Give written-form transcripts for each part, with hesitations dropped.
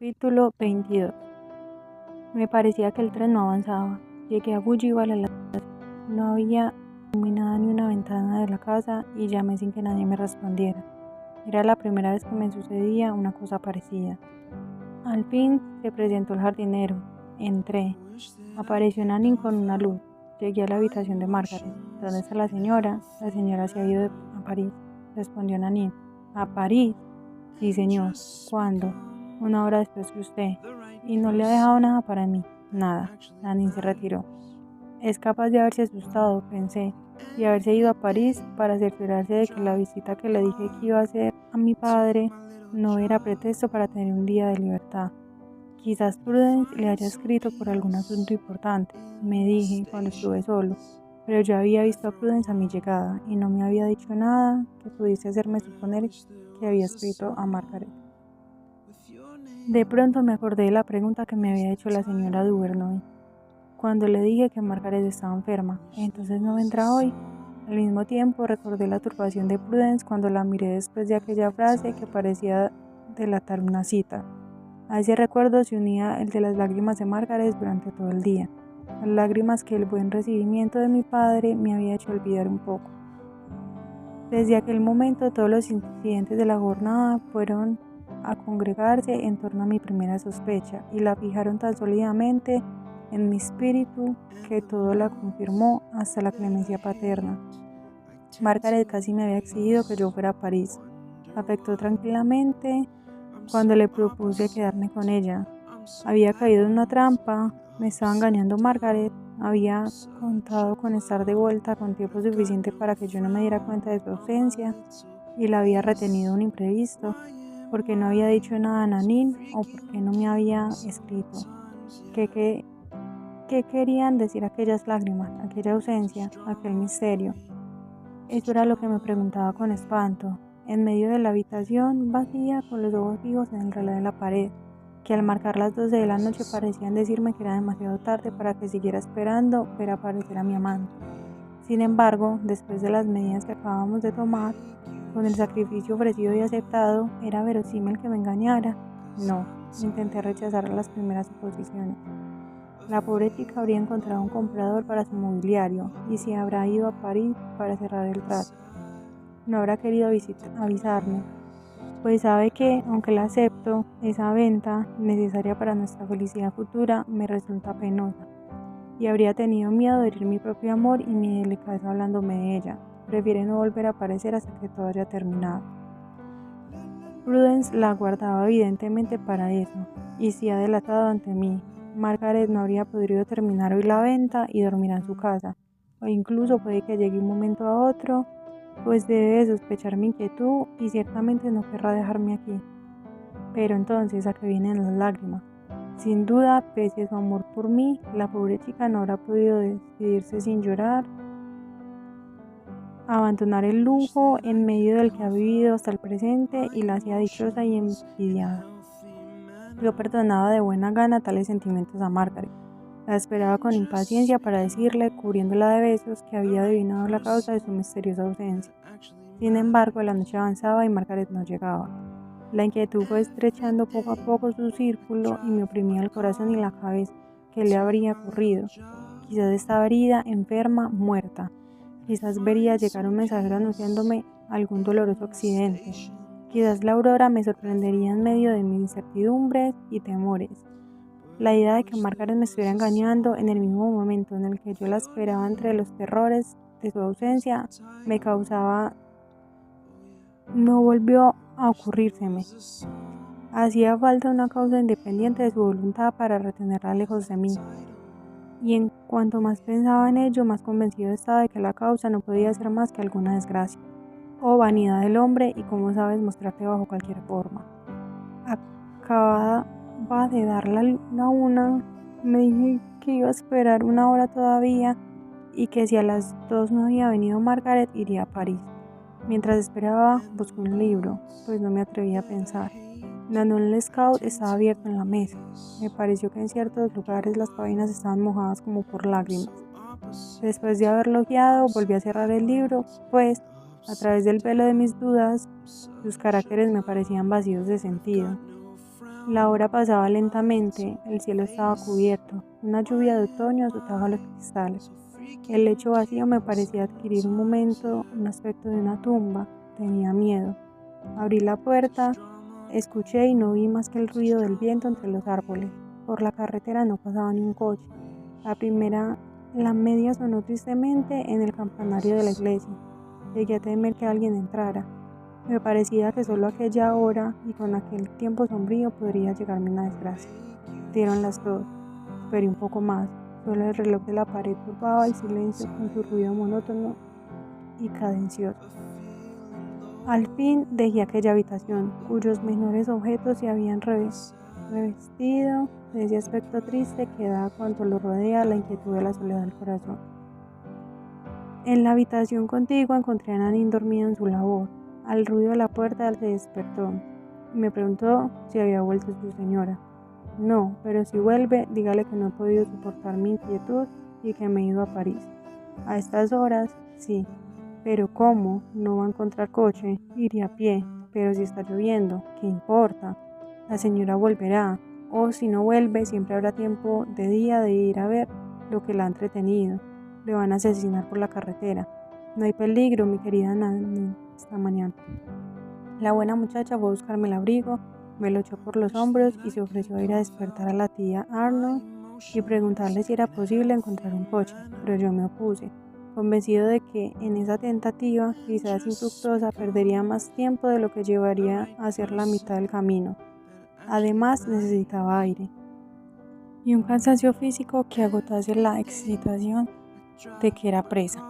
Capítulo 22. Me parecía que el tren no avanzaba. Llegué a Bougival a las 2. No había iluminada ni una ventana de la casa y llamé sin que nadie me respondiera. Era la primera vez que me sucedía una cosa parecida. Al fin se presentó el jardinero. Entré. Apareció Nanin con una luz. Llegué a la habitación de Margaret. ¿Dónde está la señora? La señora se ha ido a París, respondió Nanin. ¿A París? Sí, señor. ¿Cuándo? 1 hora después que usted. Y no le ha dejado nada para mí. Nada. Nanin se retiró. Es capaz de haberse asustado, pensé, y haberse ido a París para cerciorarse de que la visita que le dije que iba a hacer a mi padre no era pretexto para tener un día de libertad. Quizás Prudence le haya escrito por algún asunto importante, me dije cuando estuve solo, pero yo había visto a Prudence a mi llegada y no me había dicho nada que pudiese hacerme suponer que había escrito a Margaret. De pronto me acordé de la pregunta que me había hecho la señora Duvernoy cuando le dije que Margaret estaba enferma. ¿Entonces no vendrá hoy? Al mismo tiempo recordé la turbación de Prudence cuando la miré después de aquella frase que parecía delatar una cita. A ese recuerdo se unía el de las lágrimas de Margaret durante todo el día, las lágrimas que el buen recibimiento de mi padre me había hecho olvidar un poco. Desde aquel momento todos los incidentes de la jornada fueron a congregarse en torno a mi primera sospecha y la fijaron tan sólidamente en mi espíritu que todo la confirmó hasta la clemencia paterna. Margaret casi me había exigido que yo fuera a París. Afectó tranquilamente cuando le propuse quedarme con ella. Había caído en una trampa, me estaba engañando Margaret, había contado con estar de vuelta con tiempo suficiente para que yo no me diera cuenta de su ausencia y la había retenido un imprevisto, porque no había dicho nada a Nanin o porque no me había escrito. ¿Qué querían decir aquellas lágrimas, aquella ausencia, aquel misterio? Eso era lo que me preguntaba con espanto, en medio de la habitación vacía con los ojos fijos en el reloj de la pared, que al marcar las 12 de la noche parecían decirme que era demasiado tarde para que siguiera esperando ver aparecer a mi amante. Sin embargo, después de las medidas que acabamos de tomar, con el sacrificio ofrecido y aceptado, ¿era verosímil que me engañara? No, intenté rechazar las primeras suposiciones. La pobre chica habría encontrado un comprador para su mobiliario y se habrá ido a París para cerrar el trato. No habrá querido avisarme, pues sabe que, aunque la acepto, esa venta, necesaria para nuestra felicidad futura, me resulta penosa. Y habría tenido miedo de herir mi propio amor y mi delicadeza hablándome de ella. Prefiere no volver a aparecer hasta que todo haya terminado. Prudence la guardaba evidentemente para eso, y se ha delatado ante mí. Margaret no habría podido terminar hoy la venta y dormirá en su casa, o incluso puede que llegue un momento a otro, pues debe de sospechar mi inquietud y ciertamente no querrá dejarme aquí. Pero entonces, ¿a qué vienen las lágrimas? Sin duda, pese a su amor por mí, la pobre chica no habrá podido decidirse sin llorar, abandonar el lujo en medio del que ha vivido hasta el presente y la hacía dichosa y envidiada. Yo perdonaba de buena gana tales sentimientos a Margaret. La esperaba con impaciencia para decirle, cubriéndola de besos, que había adivinado la causa de su misteriosa ausencia. Sin embargo, la noche avanzaba y Margaret no llegaba. La inquietud fue estrechando poco a poco su círculo y me oprimía el corazón y la cabeza. ¿Qué le habría ocurrido? Quizás estaba herida, enferma, muerta. Quizás vería llegar un mensajero anunciándome algún doloroso accidente. Quizás la aurora me sorprendería en medio de mis incertidumbres y temores. La idea de que Margaret me estuviera engañando en el mismo momento en el que yo la esperaba entre los terrores de su ausencia me causaba... No volvió a ocurrírseme. Hacía falta una causa independiente de su voluntad para retenerla lejos de mí. Y en cuanto más pensaba en ello, más convencido estaba de que la causa no podía ser más que alguna desgracia. Oh vanidad del hombre, y cómo sabes mostrarte bajo cualquier forma. Acababa de dar la 1, me dije que iba a esperar 1 hora todavía y que si a las 2 no había venido Margaret iría a París. Mientras esperaba, busqué un libro, pues no me atrevía a pensar. Manuel Lescaut estaba abierto en la mesa. Me pareció que en ciertos lugares las páginas estaban mojadas como por lágrimas. Después de haberlo hojeado, volví a cerrar el libro, pues, a través del velo de mis dudas, sus caracteres me parecían vacíos de sentido. La hora pasaba lentamente, el cielo estaba cubierto, una lluvia de otoño azotaba los cristales. El lecho vacío me parecía adquirir un momento un aspecto de una tumba. Tenía miedo. Abrí la puerta, escuché y no vi más que el ruido del viento entre los árboles. Por la carretera no pasaba ni un coche. La media sonó tristemente en el campanario de la iglesia. Llegué a temer que alguien entrara. Me parecía que solo aquella hora y con aquel tiempo sombrío podría llegarme una desgracia. Dieron las 2. Esperé un poco más. Solo el reloj de la pared turbaba el silencio con su ruido monótono y cadencioso. Al fin dejé aquella habitación, cuyos menores objetos se habían revestido de ese aspecto triste que da cuanto lo rodea la inquietud de la soledad del corazón. En la habitación contigua encontré a Nanine dormida en su labor. Al ruido de la puerta se despertó y me preguntó si había vuelto su señora. No, pero si vuelve, dígale que no he podido soportar mi inquietud y que me he ido a París. A estas horas, sí. Pero ¿cómo? No va a encontrar coche, iré a pie. Pero si está lloviendo, ¿qué importa? La señora volverá. O si no vuelve, siempre habrá tiempo de día de ir a ver lo que la ha entretenido. Le van a asesinar por la carretera. No hay peligro, mi querida Nanny, esta mañana. La buena muchacha fue a buscarme el abrigo, me lo echó por los hombros y se ofreció a ir a despertar a la tía Arnold y preguntarle si era posible encontrar un coche, pero yo me opuse, convencido de que en esa tentativa, quizás infructuosa, perdería más tiempo de lo que llevaría a hacer la mitad del camino. Además, necesitaba aire y un cansancio físico que agotase la excitación de que era presa.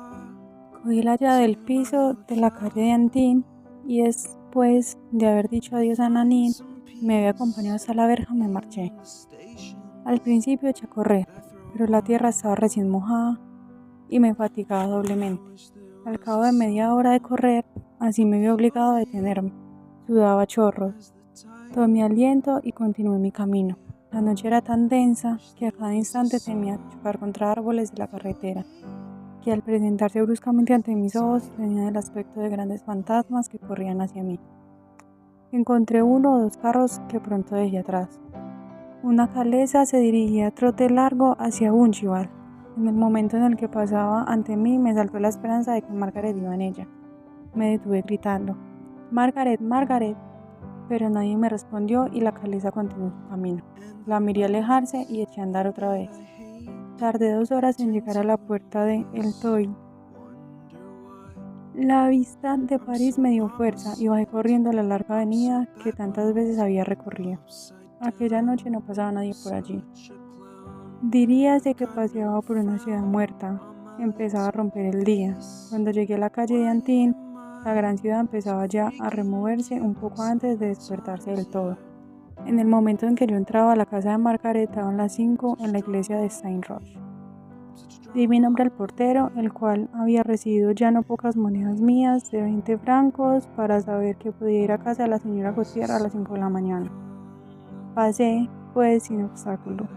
Cogí la llave del piso de la calle de Antin y después de haber dicho adiós a Nanine, me había acompañado hasta la verja, me marché. Al principio eché a correr, pero la tierra estaba recién mojada y me fatigaba doblemente. Al cabo de media hora de correr, así me vi obligado a detenerme. Sudaba a chorros. Tomé aliento y continué mi camino. La noche era tan densa que a cada instante temía chocar contra árboles de la carretera, que al presentarse bruscamente ante mis ojos tenían el aspecto de grandes fantasmas que corrían hacia mí. Encontré 1 o 2 carros que pronto dejé atrás. Una calesa se dirigía a trote largo hacia Bunchival. En el momento en el que pasaba ante mí me saltó la esperanza de que Margaret iba en ella. Me detuve gritando, «Margaret, Margaret», pero nadie me respondió y la calesa continuó su camino. La miré alejarse y eché a andar otra vez. Tardé 2 horas en llegar a la puerta de El Toy. La vista de París me dio fuerza y bajé corriendo a la larga avenida que tantas veces había recorrido. Aquella noche no pasaba nadie por allí. Diríase que paseaba por una ciudad muerta. Empezaba a romper el día. Cuando llegué a la calle de Antin, la gran ciudad empezaba ya a removerse un poco antes de despertarse del todo. En el momento en que yo entraba a la casa de Margaret, daban las 5 en la iglesia de Saint-Roch. Di mi nombre al portero, el cual había recibido ya no pocas monedas mías de 20 francos para saber que podía ir a casa de la señora Gautier a las 5 de la mañana. Pasé, pues, sin obstáculo.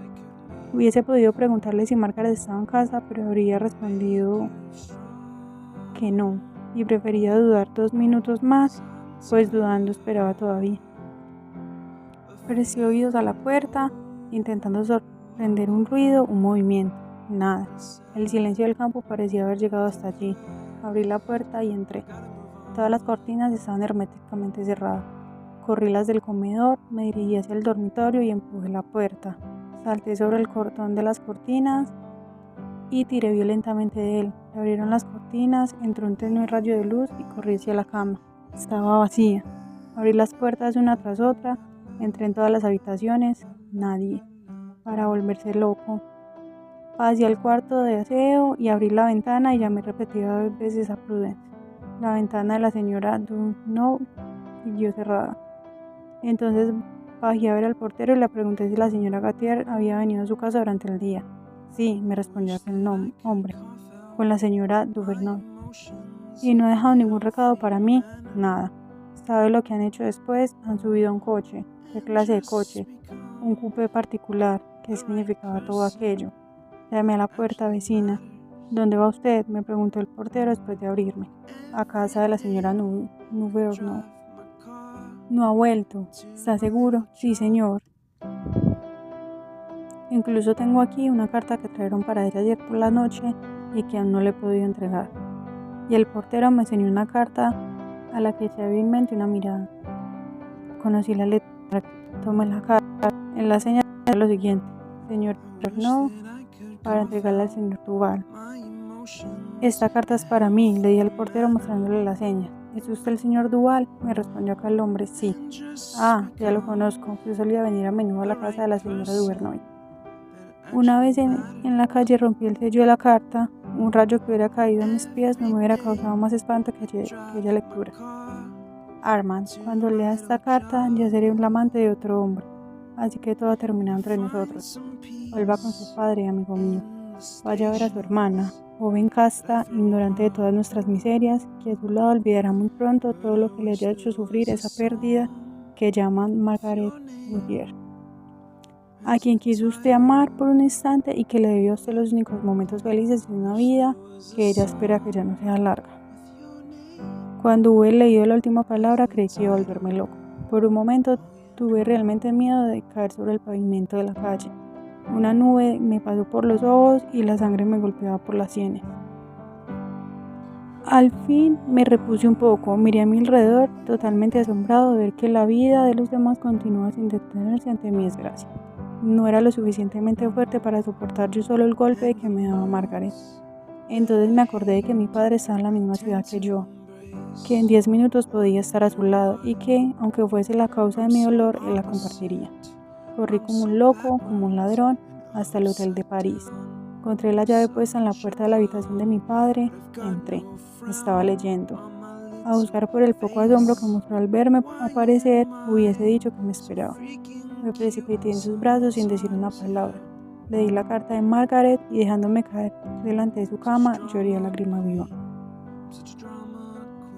Hubiese podido preguntarle si Margaret estaba en casa, pero habría respondido que no, y prefería dudar 2 minutos más, pues dudando esperaba todavía. Presté oídos a la puerta, intentando sorprender un ruido, un movimiento. Nada. El silencio del campo parecía haber llegado hasta allí. Abrí la puerta y entré. Todas las cortinas estaban herméticamente cerradas. Corrí las del comedor, me dirigí hacia el dormitorio y empujé la puerta. Salté sobre el cordón de las cortinas y tiré violentamente de él. Se abrieron las cortinas, entró un tenue rayo de luz y corrí hacia la cama. Estaba vacía. Abrí las puertas una tras otra, entré en todas las habitaciones, nadie. Para volverse loco. Pasé al cuarto de aseo y abrí la ventana y llamé repetidas veces a Prudence. La ventana de la señora Dunno siguió cerrada. Entonces bajé a ver al portero y le pregunté si la señora Gautier había venido a su casa durante el día. Sí, me respondió aquel hombre, con la señora Duvernoy. Y no ha dejado ningún recado para mí, nada. ¿Sabe lo que han hecho después? Han subido a un coche. ¿Qué clase de coche? Un coupé particular. ¿Qué significaba todo aquello? Llamé a la puerta vecina. ¿Dónde va usted?, me preguntó el portero después de abrirme. A casa de la señora Duvernoy. No ha vuelto. ¿Está seguro? Sí, señor. Incluso tengo aquí una carta que trajeron para ella ayer por la noche y que aún no le he podido entregar. Y el portero me enseñó una carta a la que eché hábilmente una mirada. Conocí la letra, tomé la carta. En la señal de lo siguiente: señor no, para entregarle al señor Duval. Esta carta es para mí, le di al portero mostrándole la seña. ¿Es usted el señor Duval? Me respondió acá el hombre, sí. Ah, ya lo conozco, yo solía venir a menudo a la casa de la señora Duvernoy. Una vez en la calle rompí el sello de la carta. Un rayo que hubiera caído en mis pies no me hubiera causado más espanto que aquella lectura. Armand, cuando lea esta carta ya seré un amante de otro hombre, así que todo ha terminado entre nosotros. Vuelva con su padre, amigo mío. Vaya a ver a su hermana, joven casta, ignorante de todas nuestras miserias, que a su lado olvidará muy pronto todo lo que le haya hecho sufrir esa pérdida que llaman Margaret Gutiérrez, a quien quiso usted amar por un instante y que le debió a usted los únicos momentos felices de una vida que ella espera que ya no sea larga. Cuando hube leído la última palabra creí que iba a volverme loco. Por un momento tuve realmente miedo de caer sobre el pavimento de la calle. Una nube me pasó por los ojos y la sangre me golpeaba por las sienes. Al fin me repuse un poco, miré a mi alrededor, totalmente asombrado de ver que la vida de los demás continuaba sin detenerse ante mi desgracia. No era lo suficientemente fuerte para soportar yo solo el golpe que me daba Margaret. Entonces me acordé de que mi padre estaba en la misma ciudad que yo, que en 10 minutos podía estar a su lado y que, aunque fuese la causa de mi dolor, él la compartiría. Corrí como un loco, como un ladrón, hasta el hotel de París. Encontré la llave puesta en la puerta de la habitación de mi padre. Entré. Estaba leyendo. A juzgar por el poco asombro que mostró al verme aparecer, hubiese dicho que me esperaba. Me precipité en sus brazos sin decir una palabra. Le di la carta de Margaret y dejándome caer delante de su cama, lloré a lágrima viva.